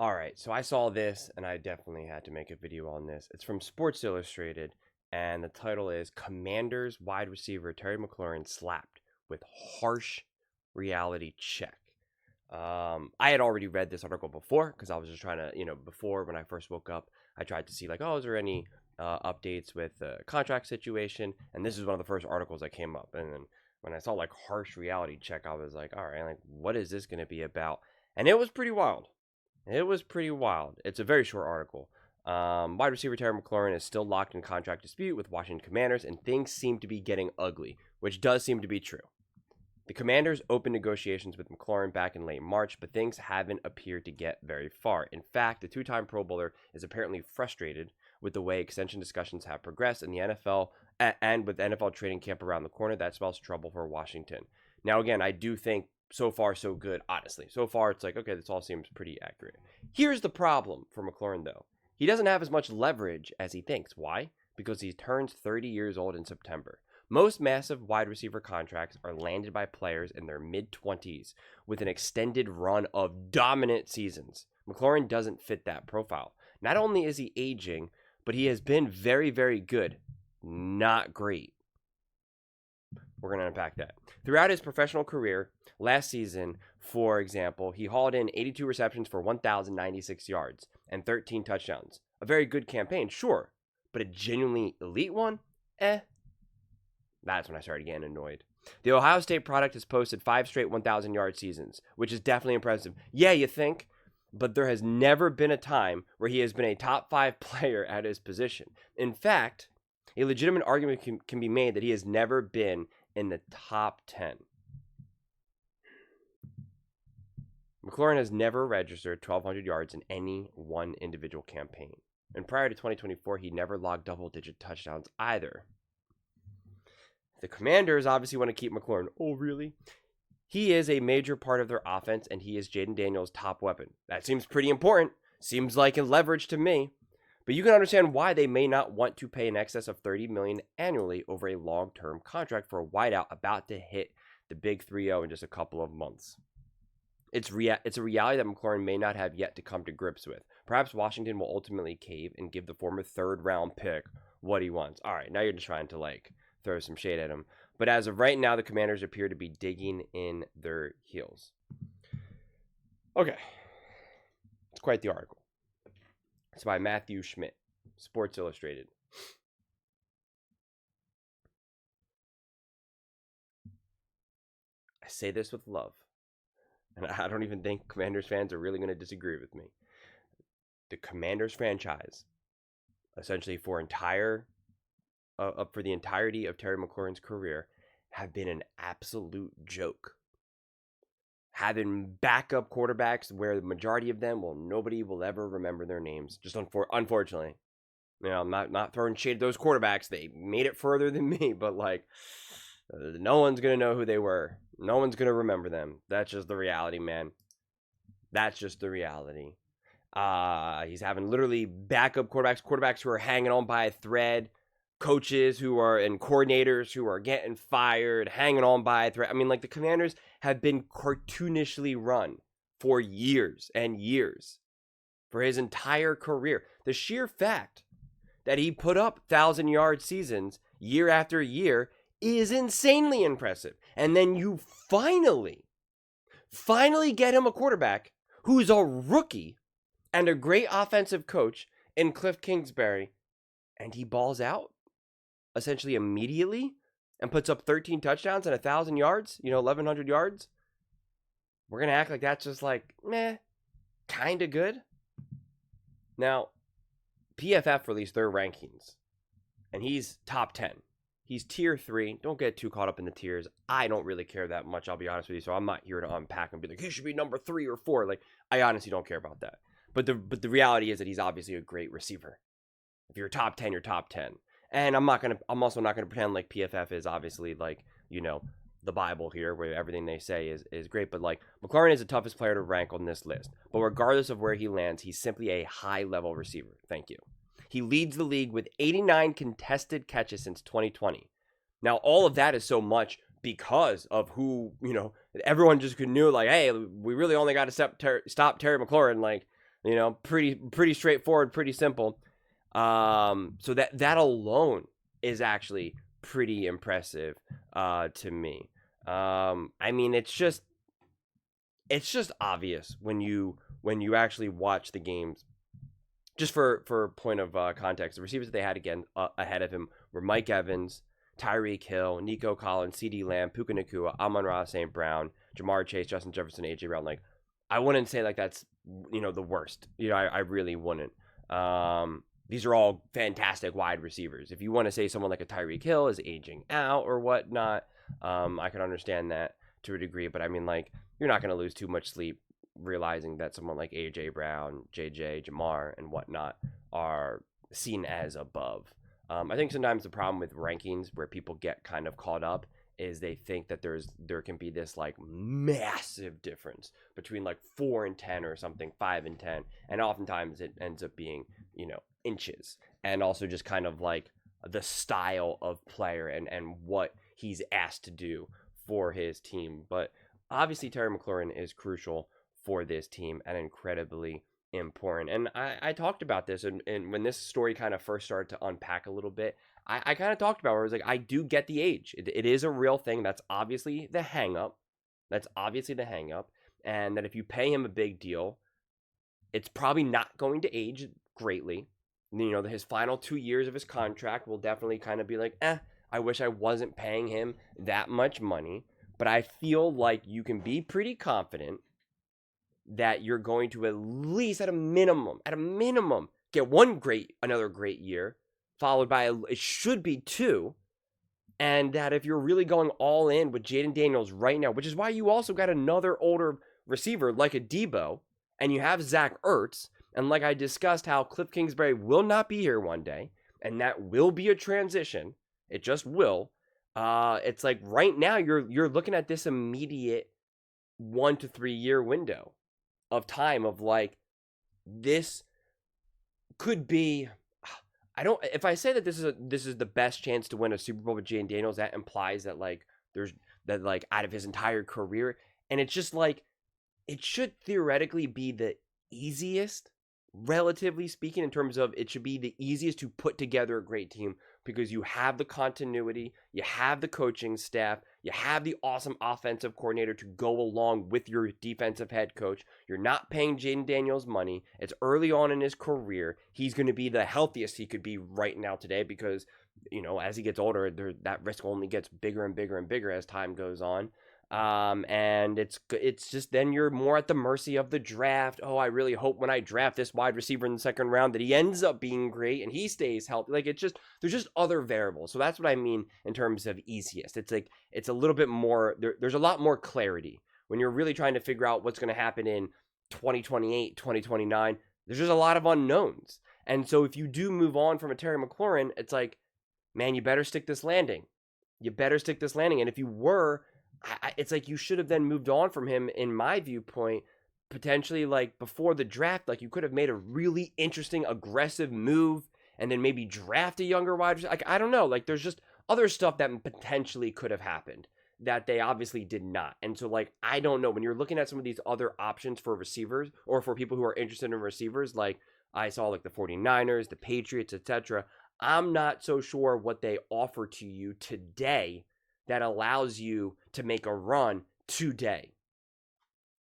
All right, so I saw this and I definitely had to make a video on this. It's from Sports Illustrated and the title is Commanders wide receiver Terry McLaurin slapped with harsh reality check. I had already read this article before because I was just trying to, before when I first woke up, I tried to see like, oh, is there any updates with the contract situation? And this is one of the first articles that came up. And then when I saw like harsh reality check, I was like, all right, like what is this going to be about? And it was pretty wild. It was pretty wild. It's a very short article. Wide receiver Terry McLaurin is still locked in contract dispute with Washington Commanders, and things seem to be getting ugly, which does seem to be true. The Commanders opened negotiations with McLaurin back in late March, but things haven't appeared to get very far. In fact, the two-time Pro Bowler is apparently frustrated with the way extension discussions have progressed in the NFL and with NFL training camp around the corner. That spells trouble for Washington. Now, again, I do think so far so good, honestly. So far, it's like, okay, this all seems pretty accurate. Here's the problem for McLaurin, though. He doesn't have as much leverage as he thinks. Why? Because he turns 30 years old in September. Most massive wide receiver contracts are landed by players in their mid-20s with an extended run of dominant seasons. McLaurin doesn't fit that profile. Not only is he aging, but he has been very, very good. Not great. We're going to unpack that. Throughout his professional career, last season, for example, he hauled in 82 receptions for 1,096 yards and 13 touchdowns. A very good campaign, sure, but a genuinely elite one? That's when I started getting annoyed. The Ohio State product has posted 5 straight 1,000-yard seasons, which is definitely impressive. Yeah, you think, but there has never been a time where he has been a top 5 player at his position. In fact, a legitimate argument can be made that he has never been in the top 10. McLaurin has never registered 1,200 yards in any one individual campaign. And prior to 2024, he never logged double-digit touchdowns either. The Commanders obviously want to keep McLaurin. Oh, really? He is a major part of their offense, and he is Jaden Daniels' top weapon. That seems pretty important. Seems like a leverage to me. But you can understand why they may not want to pay in excess of $30 million annually over a long-term contract for a wideout about to hit the big 3-0 in just a couple of months. It's a reality that McLaurin may not have yet to come to grips with. Perhaps Washington will ultimately cave and give the former third-round pick what he wants. All right, now you're just trying to, throw some shade at him. But as of right now, the Commanders appear to be digging in their heels. Okay. It's quite the article. It's by Matthew Schmidt, Sports Illustrated. I say this with love, and I don't even think Commanders fans are really going to disagree with me. The Commanders franchise, essentially for the entirety of Terry McLaurin's career, have been an absolute joke. Having backup quarterbacks where the majority of them nobody will ever remember their names. Just unfortunately, I'm not throwing shade at those quarterbacks. They made it further than me, but no one's gonna know who they were. No one's gonna remember them. That's just the reality, man. That's just the reality. He's having literally backup quarterbacks who are hanging on by a thread. Coaches and coordinators who are getting fired, hanging on by a thread. I mean, the Commanders have been cartoonishly run for years and years, for his entire career. The sheer fact that he put up 1,000-yard seasons year after year is insanely impressive. And then you finally get him a quarterback who's a rookie and a great offensive coach in Cliff Kingsbury, and he balls out essentially immediately and puts up 13 touchdowns and 1,000 yards, 1,100 yards. We're going to act like that's just kind of good. Now, PFF released their rankings, and he's top 10. He's tier 3. Don't get too caught up in the tiers. I don't really care that much, I'll be honest with you, so I'm not here to unpack and be like, he should be number 3 or 4. I honestly don't care about that. But the reality is that he's obviously a great receiver. If you're top 10, you're top 10. And I'm also not gonna pretend like PFF is obviously the Bible here, where everything they say is great. But McLaurin is the toughest player to rank on this list. But regardless of where he lands, he's simply a high level receiver. Thank you. He leads the league with 89 contested catches since 2020. Now, all of that is so much because of who, everyone just knew, hey, we really only got to stop Terry McLaurin. Pretty straightforward, pretty simple. So that alone is actually pretty impressive to me. I mean, it's just obvious when you actually watch the games. Just for point of context, the receivers that they had again ahead of him were Mike Evans, Tyreek Hill, Nico Collins, CeeDee Lamb, Puka Nacua, Amon-Ra St. Brown, Jamar Chase, Justin Jefferson, AJ Brown. Like, I wouldn't say like that's the worst. I really wouldn't. These are all fantastic wide receivers. If you want to say someone like a Tyreek Hill is aging out or whatnot, I can understand that to a degree. But I mean, like, you're not going to lose too much sleep realizing that someone like AJ Brown, JJ, Jamar, and whatnot are seen as above. I think sometimes the problem with rankings where people get kind of caught up is they think that there can be this like massive difference between like 4 and 10 or something, 5 and 10, and oftentimes it ends up being inches, and also just kind of like the style of player and what he's asked to do for his team. But obviously Terry McLaurin is crucial for this team and incredibly important. And I talked about this, and when this story kind of first started to unpack a little bit, I kind of talked about where I was like, I do get the age. It is a real thing. That's obviously the hang up. And that if you pay him a big deal, it's probably not going to age greatly. His final 2 years of his contract will definitely kind of be like, I wish I wasn't paying him that much money. But I feel like you can be pretty confident that you're going to at least at a minimum, get another great year, followed by it should be 2. And that if you're really going all in with Jaden Daniels right now, which is why you also got another older receiver like a Debo, and you have Zach Ertz, and like I discussed how Cliff Kingsbury will not be here one day, and that will be a transition. It just will. It's like right now you're looking at this immediate 1 to 3 year window of time of like, this could be, if I say that this is the best chance to win a Super Bowl with Jaden Daniels, that implies that like there's that like out of his entire career, and it's just like it should theoretically be the easiest, relatively speaking, in terms of it should be the easiest to put together a great team because you have the continuity, you have the coaching staff, you have the awesome offensive coordinator to go along with your defensive head coach. You're not paying Jaden Daniels money. It's early on in his career. He's going to be the healthiest he could be right now today because, as he gets older, that risk only gets bigger and bigger and bigger as time goes on. And it's just then you're more at the mercy of the draft. Oh, I really hope when I draft this wide receiver in the second round that he ends up being great and he stays healthy. Like there's just other variables. So that's what I mean in terms of easiest. It's like it's a little bit more. There's a lot more clarity when you're really trying to figure out what's going to happen in 2028, 2029. There's just a lot of unknowns. And so if you do move on from a Terry McLaurin, it's like, man, you better stick this landing. And if you were, it's like you should have then moved on from him, in my viewpoint, potentially like before the draft. Like you could have made a really interesting, aggressive move and then maybe draft a younger wide receiver. Like, I don't know. Like there's just other stuff that potentially could have happened that they obviously did not. And so like, I don't know. When you're looking at some of these other options for receivers or for people who are interested in receivers, like I saw like the 49ers, the Patriots, etc. I'm not so sure what they offer to you today that allows you to make a run today.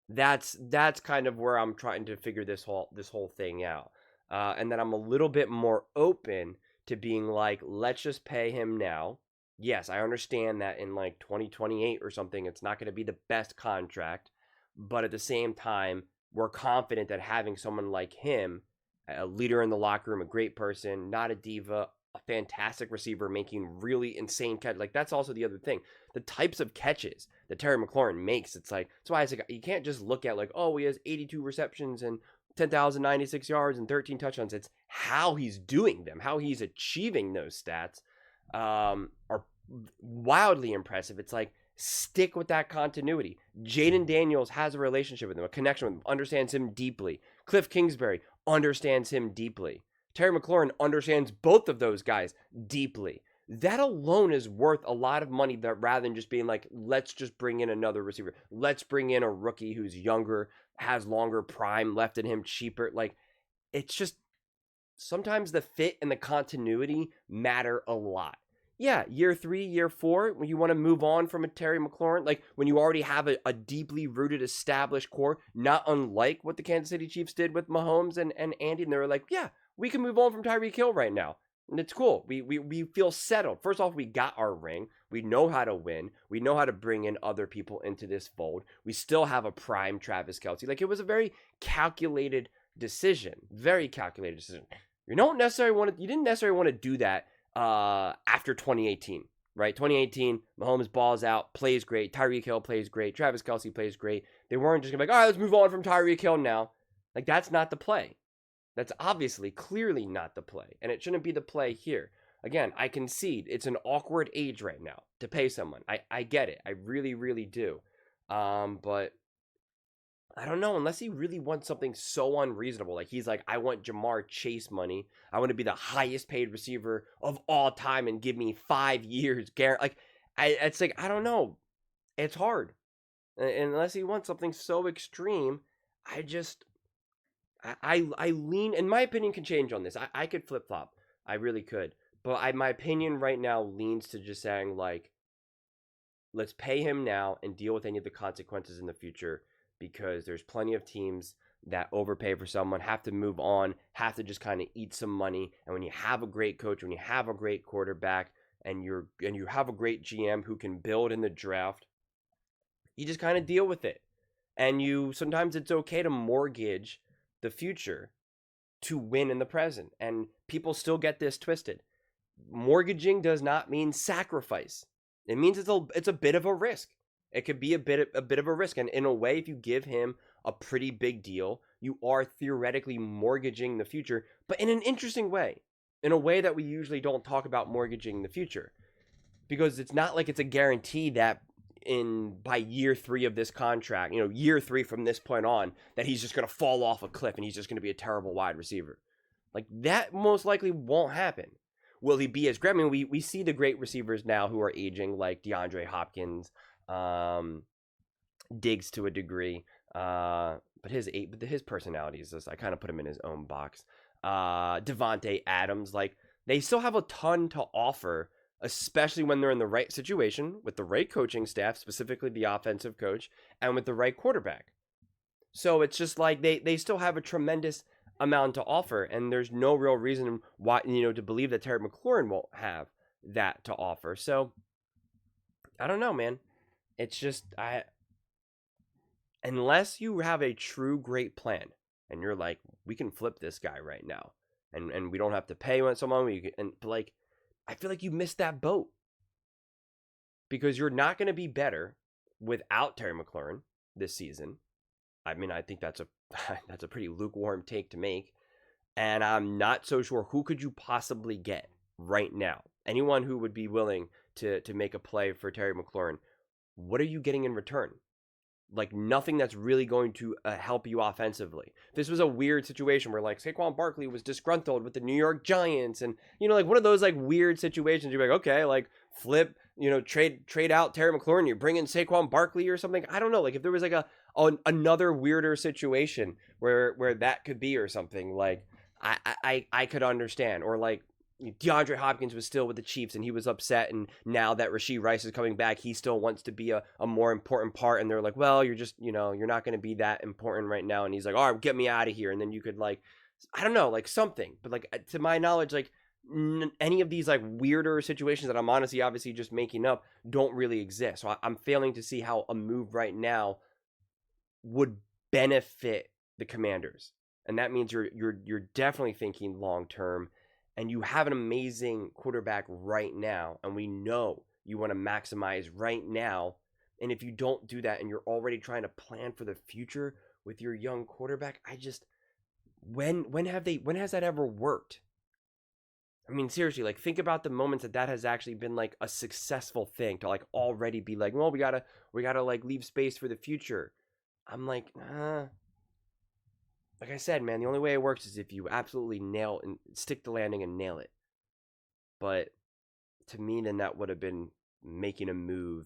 That's kind of where I'm trying to figure this whole thing out. And then I'm a little bit more open to being like, let's just pay him now. Yes, I understand that in like 2028 or something, it's not going to be the best contract. But at the same time, we're confident that having someone like him, a leader in the locker room, a great person, not a diva, a fantastic receiver making really insane catch. Like that's also the other thing. The types of catches that Terry McLaurin makes, it's like, that's why I say you can't just look at like, oh, he has 82 receptions and 10,096 yards and 13 touchdowns. It's how he's doing them, how he's achieving those stats are wildly impressive. It's like, stick with that continuity. Jaden Daniels has a relationship with him, a connection with him, understands him deeply. Cliff Kingsbury understands him deeply. Terry McLaurin understands both of those guys deeply. That alone is worth a lot of money, that rather than just being like, let's just bring in another receiver. Let's bring in a rookie who's younger, has longer prime left in him, cheaper. Like, it's just sometimes the fit and the continuity matter a lot. Yeah, year 3, year 4, when you want to move on from a Terry McLaurin, like when you already have a deeply rooted, established core, not unlike what the Kansas City Chiefs did with Mahomes and Andy, and they were like, yeah, we can move on from Tyreek Hill right now. And it's cool. We feel settled. First off, we got our ring. We know how to win. We know how to bring in other people into this fold. We still have a prime Travis Kelce. Like, it was a very calculated decision. Very calculated decision. You didn't necessarily want to do that after 2018, right? 2018, Mahomes balls out, plays great. Tyreek Hill plays great. Travis Kelce plays great. They weren't just going to be like, all right, let's move on from Tyreek Hill now. Like, that's not the play. That's obviously, clearly not the play. And it shouldn't be the play here. Again, I concede it's an awkward age right now to pay someone. I get it. I really, really do. But I don't know, unless he really wants something so unreasonable. Like, he's like, I want Jamar Chase money. I want to be the highest paid receiver of all time and give me 5 years. Like, it's like, I don't know. It's hard. And unless he wants something so extreme, I lean, and my opinion can change on this. I could flip flop. I really could. But my opinion right now leans to just saying, like, let's pay him now and deal with any of the consequences in the future, because there's plenty of teams that overpay for someone, have to move on, have to just kind of eat some money. And when you have a great coach, when you have a great quarterback, and you have a great GM who can build in the draft, you just kind of deal with it. And sometimes it's okay to mortgage the future to win in the present. And people still get this twisted. Mortgaging does not mean sacrifice. It means it's a bit of a risk. It could be a bit of a risk. And in a way, if you give him a pretty big deal, you are theoretically mortgaging the future, but in an interesting way. In a way that we usually don't talk about mortgaging the future. Because it's not like it's a guarantee that by year 3 of this contract, year 3 from this point on, that he's just going to fall off a cliff and he's just going to be a terrible wide receiver. Like, that most likely won't happen. Will he be as great? I mean, we see the great receivers now who are aging, like DeAndre Hopkins, Diggs to a degree, but his personality is just, I kind of put him in his own box. Devontae Adams, like, they still have a ton to offer, especially when they're in the right situation with the right coaching staff, specifically the offensive coach, and with the right quarterback. So it's just like they still have a tremendous amount to offer, and there's no real reason why, to believe that Terry McLaurin won't have that to offer. So I don't know, man. It's just, unless you have a true great plan and you're like, we can flip this guy right now, and we don't have to pay someone, like, I feel like you missed that boat, because you're not going to be better without Terry McLaurin this season. I mean, I think that's a pretty lukewarm take to make, and I'm not so sure who could you possibly get right now. Anyone who would be willing to make a play for Terry McLaurin, what are you getting in return? Like, nothing that's really going to help you offensively. This was a weird situation where, like, Saquon Barkley was disgruntled with the New York Giants, and, like, one of those, like, weird situations. You're like, okay, like, flip, trade out Terry McLaurin, you bring in Saquon Barkley or something. I don't know. Like, if there was, like, another weirder situation where that could be or something, like, I could understand. Or, like, DeAndre Hopkins was still with the Chiefs and he was upset, and now that Rashee Rice is coming back, he still wants to be a more important part, and they're like, well, you're just, you're not going to be that important right now, and he's like, all right, get me out of here. And then you could, like, I don't know, like, something. But, like, to my knowledge, like, any of these, like, weirder situations that I'm honestly obviously just making up don't really exist. So I'm failing to see how a move right now would benefit the Commanders. And that means you're definitely thinking long term. And you have an amazing quarterback right now, and we know you want to maximize right now. And if you don't do that, and you're already trying to plan for the future with your young quarterback, when has that ever worked? I mean, seriously, like, think about the moments that has actually been, like, a successful thing to, like, already be like, well, we gotta like leave space for the future. I'm like, like I said, man, the only way it works is if you absolutely nail and stick the landing and nail it. But to me, then that would have been making a move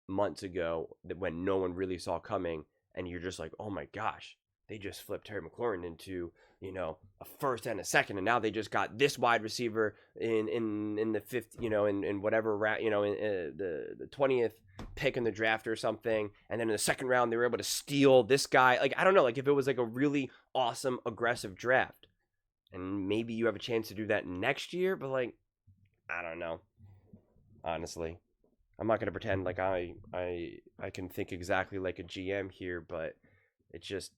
months ago when no one really saw coming, and you're just like, oh my gosh, they just flipped Terry McLaurin into, you know, a first and a second, and now they just got this wide receiver in the fifth, you know, in whatever round, you know, in the 20th pick in the draft or something, and then in the second round they were able to steal this guy. Like, I don't know, like if it was like a really awesome aggressive draft, and maybe you have a chance to do that next year, but like, I don't know, honestly. I'm not gonna pretend like I can think exactly like a GM here, but it just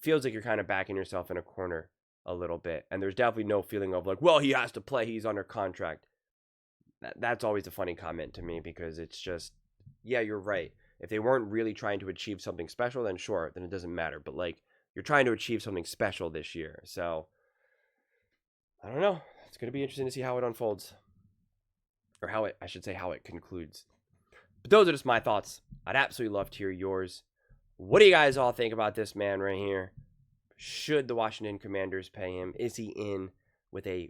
feels like you're kind of backing yourself in a corner a little bit. And there's definitely no feeling of like, well, he has to play, he's under contract. That's always a funny comment to me, because it's just, yeah, you're right. If they weren't really trying to achieve something special, then sure, then it doesn't matter. But like, you're trying to achieve something special this year. So I don't know. It's going to be interesting to see how it unfolds. Or how it, I should say, how it concludes. But those are just my thoughts. I'd absolutely love to hear yours. What do you guys all think about this man right here? Should the Washington Commanders pay him? Is he in with a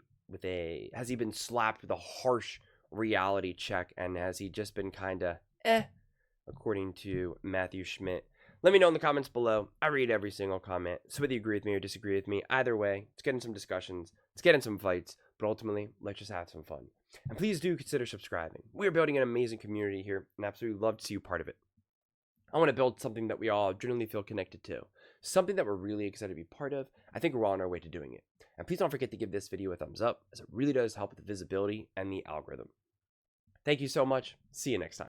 has he been slapped with a harsh reality check, and has he just been kind of according to Matthew Schmidt? Let me know in the comments below. I read every single comment. So whether you agree with me or disagree with me, either way, let's get in some discussions, let's get in some fights, but ultimately, let's just have some fun. And please do consider subscribing. We're building an amazing community here, and absolutely love to see you part of it. I want to build something that we all generally feel connected to, something that we're really excited to be part of. I think we're on our way to doing it. And please don't forget to give this video a thumbs up, as it really does help with the visibility and the algorithm. Thank you so much. See you next time.